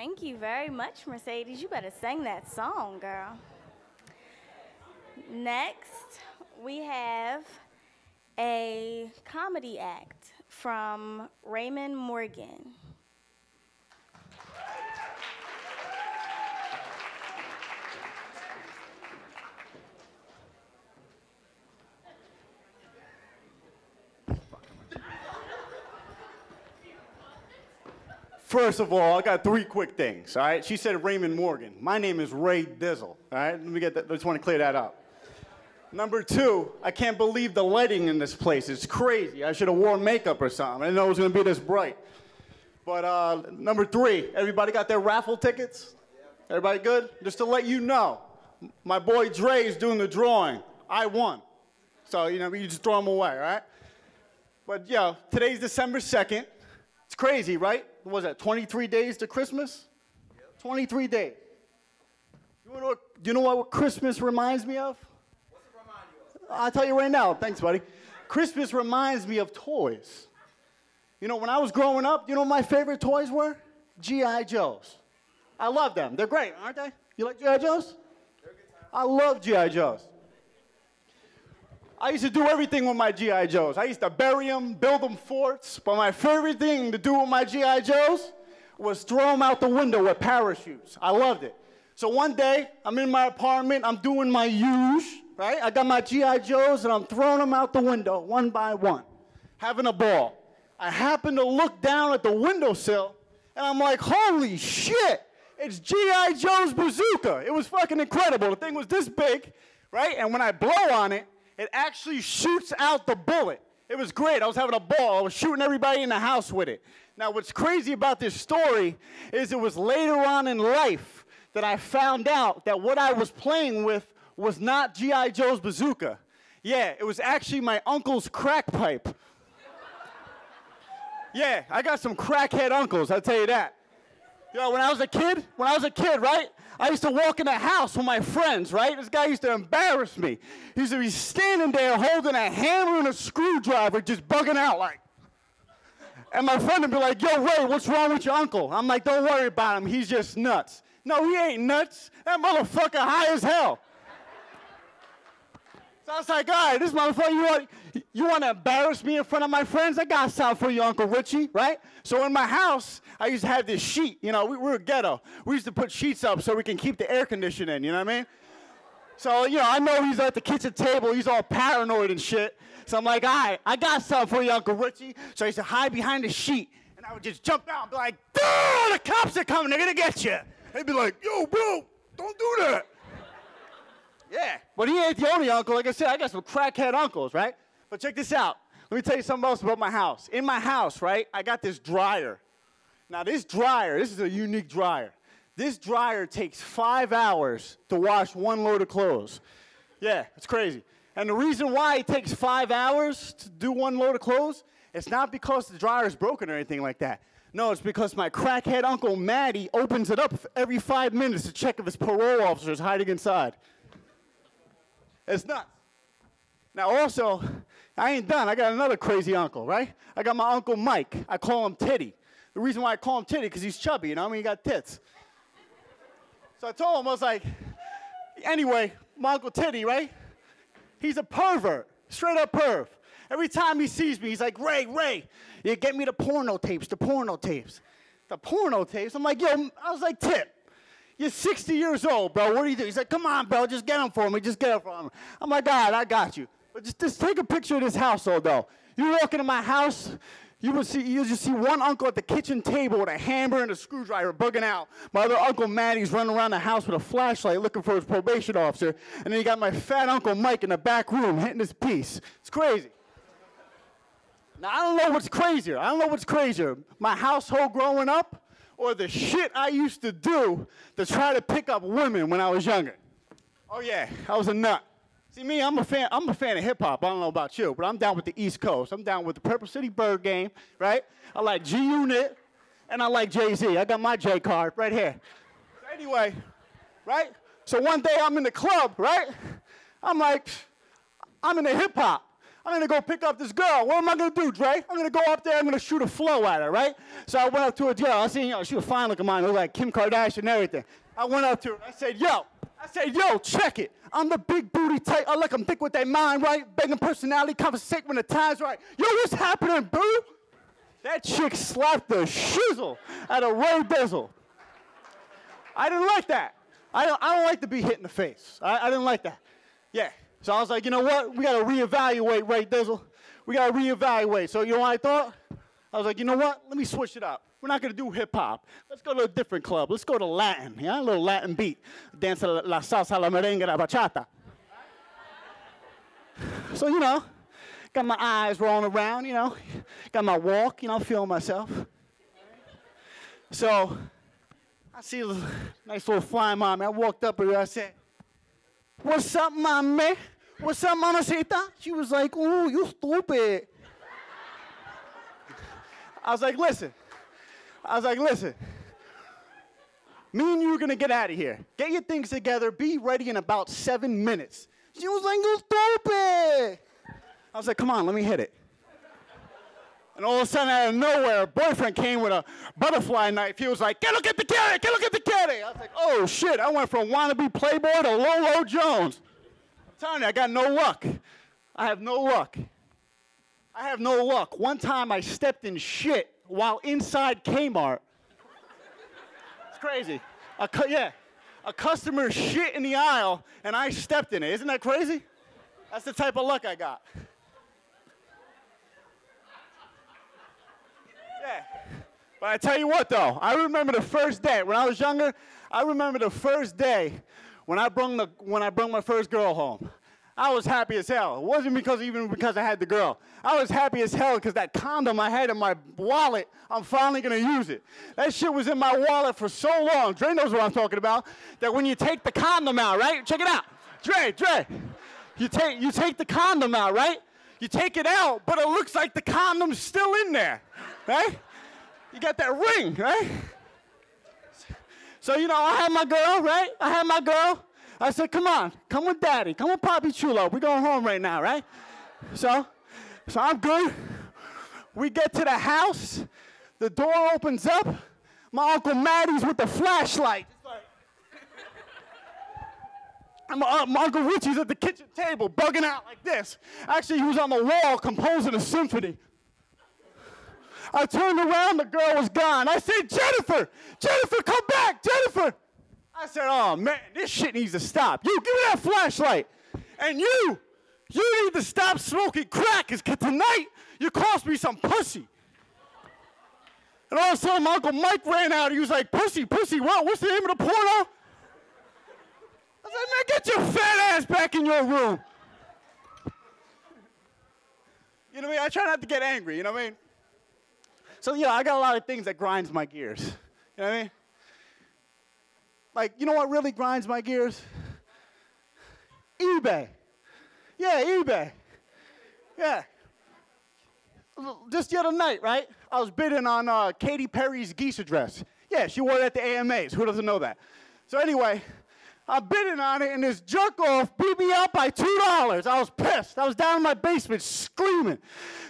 Thank you very much, Mercedes. You better sing that song, girl. Next, we have a comedy act from Raymond Morgan. First of all, I got three quick things, all right? She said Raymond Morgan. My name is Ray Dizzle, all right? Let me get that, I just want to clear that up. Number two, I can't believe the lighting in this place. It's crazy. I should have worn makeup or something. I didn't know it was going to be this bright. But number three, everybody got their raffle tickets? Everybody good? Just to let you know, my boy Dre is doing the drawing. I won. So, you just throw them away, all right? But, yeah, today's December 2nd. It's crazy, right? What was that, 23 days to Christmas? Yep. 23 days. Do you know what Christmas reminds me of? What's it remind you of? I'll tell you right now. Thanks, buddy. Christmas reminds me of toys. When I was growing up, you know what my favorite toys were? G.I. Joes. I love them. They're great, aren't they? You like G.I. Joes? They're a good time. I love G.I. Joes. I used to do everything with my G.I. Joes. I used to bury them, build them forts, but my favorite thing to do with my G.I. Joes was throw them out the window with parachutes. I loved it. So one day, I'm in my apartment, I'm doing my huge, right? I got my G.I. Joes, and I'm throwing them out the window one by one, having a ball. I happen to look down at the windowsill, and I'm like, holy shit, it's G.I. Joe's bazooka. It was fucking incredible. The thing was this big, right? And when I blow on it, it actually shoots out the bullet. It was great. I was having a ball. I was shooting everybody in the house with it. Now, what's crazy about this story is it was later on in life that I found out that what I was playing with was not G.I. Joe's bazooka. Yeah, it was actually my uncle's crack pipe. Yeah, I got some crackhead uncles, I'll tell you that. When I was a kid, right? I used to walk in the house with my friends, right? This guy used to embarrass me. He used to be standing there holding a hammer and a screwdriver, just bugging out like. And my friend would be like, yo, Ray, what's wrong with your uncle? I'm like, don't worry about him. He's just nuts. No, he ain't nuts. That motherfucker high as hell. So I was like, all right, this motherfucker, you want to embarrass me in front of my friends? I got something for you, Uncle Richie, right? So in my house, I used to have this sheet. We were ghetto. We used to put sheets up so we can keep the air conditioning, you know what I mean? So, I know he's at the kitchen table. He's all paranoid and shit. So I'm like, all right, I got something for you, Uncle Richie. So I used to hide behind the sheet, and I would just jump out and be like, the cops are coming. They're going to get you. They'd be like, yo, bro, don't do that. Yeah, but he ain't the only uncle. Like I said, I got some crackhead uncles, right? But check this out. Let me tell you something else about my house. In my house, right, I got this dryer. Now, this is a unique dryer. This dryer takes 5 hours to wash one load of clothes. Yeah, it's crazy. And the reason why it takes 5 hours to do one load of clothes, it's not because the dryer is broken or anything like that. No, it's because my crackhead uncle Matty opens it up every 5 minutes to check if his parole officer is hiding inside. It's nuts. Now also, I ain't done. I got another crazy uncle, right? I got my Uncle Mike. I call him Titty. The reason why I call him Titty, because he's chubby, he got tits. So I told him, I was like, anyway, my Uncle Titty, right? He's a pervert, straight up perv. Every time he sees me, he's like, Ray, you get me the porno tapes. The porno tapes? I'm like, yo, I was like, Tip. You're 60 years old, bro. What do you do? He's like, come on, bro. Just get them for me. I'm like, all right, I got you. But just take a picture of this household, though. You walk into my house, you'll just see one uncle at the kitchen table with a hammer and a screwdriver bugging out. My other Uncle Matty's running around the house with a flashlight looking for his probation officer. And then you got my fat Uncle Mike in the back room hitting his piece. It's crazy. Now, I don't know what's crazier. My household growing up, or the shit I used to do to try to pick up women when I was younger. Oh yeah, I was a nut. See me, I'm a fan of hip hop. I don't know about you, but I'm down with the East Coast. I'm down with the Purple City Bird Game, right? I like G-Unit, and I like Jay-Z. I got my J card right here. So anyway, right? So one day I'm in the club, right? I'm in the hip hop. I'm going to go pick up this girl. What am I going to do, Dre? I'm going to go up there. I'm going to shoot a flow at her, right? So I went up to a girl. I seen, she was fine looking mine. Looked like Kim Kardashian and everything. I went up to her. I said, yo, check it. I'm the big booty type. I like them thick with their mind, right? Begging personality, conversate when the time's right. Yo, what's happening, boo? That chick slapped the shizzle out of Ray Bizzle. I didn't like that. I don't like to be hit in the face. I didn't like that. Yeah. So I was like, you know what? We got to reevaluate, Ray Bizzle. We got to reevaluate. So you know what I thought? I was like, you know what? Let me switch it up. We're not going to do hip-hop. Let's go to a different club. Let's go to Latin, yeah? A little Latin beat. Dance la salsa, la merengue, la bachata. So, you know, got my eyes rolling around, you know. Got my walk, you know, feeling myself. So I see a nice little fly mommy. I walked up to her. I said, what's up, mommy? What's up, mamacita? She was like, ooh, you stupid. I was like, listen. Me and you are going to get out of here. Get your things together. Be ready in about 7 minutes. She was like, you stupid. I was like, come on, let me hit it. And all of a sudden, out of nowhere, a boyfriend came with a butterfly knife. He was like, get look at the kitty, get look at the kitty. I was like, oh, shit. I went from wannabe Playboy to Lolo Jones. I'm telling you, I got no luck. I have no luck. One time, I stepped in shit while inside Kmart. It's crazy. A customer shit in the aisle, and I stepped in it. Isn't that crazy? That's the type of luck I got. Yeah. But I tell you what, though, I remember the first day. When I was younger, I remember the first day when I brung my first girl home. I was happy as hell. It wasn't because I had the girl. I was happy as hell because that condom I had in my wallet, I'm finally going to use it. That shit was in my wallet for so long. Dre knows what I'm talking about. That when you take the condom out, right? Check it out. Dre. You take the condom out, right? You take it out, but it looks like the condom's still in there, right? You got that ring, right? So, you know, I had my girl, right? I said, come with daddy. Come with Papi Chulo. We're going home right now, right? So I'm good. We get to the house. The door opens up. My Uncle Maddie's with the flashlight. My Uncle Richie's at the kitchen table, bugging out like this. Actually, he was on the wall composing a symphony. I turned around, the girl was gone. I said, Jennifer, come back, Jennifer. I said, oh, man, this shit needs to stop. You, give me that flashlight. And you need to stop smoking crack, because tonight you cost me some pussy. And all of a sudden, my Uncle Mike ran out. He was like, pussy, what? What's the name of the porno? I said, man, get your fat ass back in your room. You know what I mean? I try not to get angry, you know what I mean? So, yeah, I got a lot of things that grinds my gears. You know what I mean? Like, you know what really grinds my gears? eBay. Yeah, eBay. Yeah. Just the other night, right? I was bidding on Katy Perry's geisha dress. Yeah, she wore it at the AMAs. Who doesn't know that? So anyway, I'm bidding on it, and this jerk-off beat me out by $2. I was pissed. I was down in my basement screaming.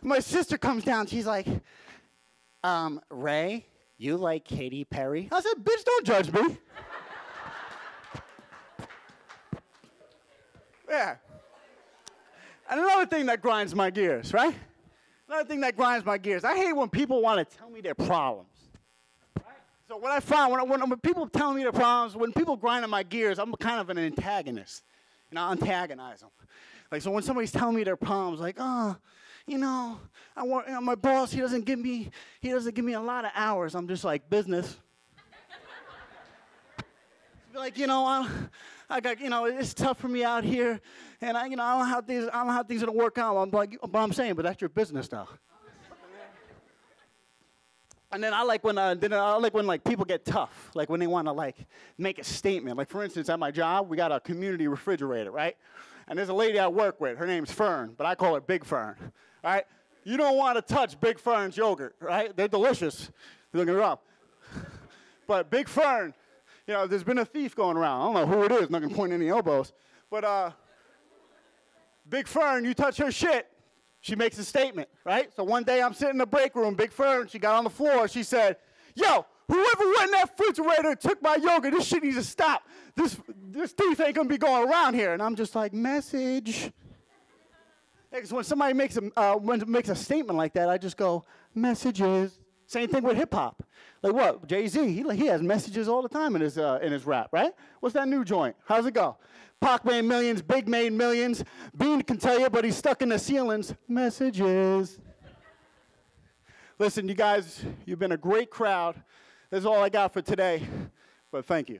My sister comes down. She's like, Ray, you like Katy Perry? I said, bitch, don't judge me. Yeah. And another thing that grinds my gears, right? Another thing that grinds my gears. I hate when people want to tell me their problems. Right? So what I find, when people tell me their problems, when people grind on my gears, I'm kind of an antagonist. You know, I antagonize them. Like, so when somebody's telling me their problems, like, oh, you know, my boss, he doesn't give me a lot of hours. I'm just like, business. Like, you know, I got, you know, it's tough for me out here, and I don't know how things are gonna work out. I'm saying, but that's your business, though. And then I like when like people get tough, like when they want to like make a statement. Like for instance, at my job, we got a community refrigerator, right? And there's a lady I work with. Her name's Fern, but I call her Big Fern. Right? You don't want to touch Big Fern's yogurt, right? They're delicious. Don't get me wrong. But Big Fern. You know, there's been a thief going around. I don't know who it is. I'm not going to point any elbows. But Big Fern, you touch her shit, She makes a statement, right? So one day I'm sitting in the break room, Big Fern, she got on the floor, she said, yo, whoever went in that refrigerator and took my yogurt, this shit needs to stop. This thief ain't gonna be going around here. And I'm just like, message. Because when somebody makes a statement like that, I just go, messages. Same thing with hip hop. Like what? Jay-Z, he has messages all the time in his rap, right? What's that new joint? How's it go? Pac made millions, Big made millions. Bean can tell you, but he's stuck in the ceilings. Messages. Listen, you guys, you've been a great crowd. That's all I got for today, but thank you.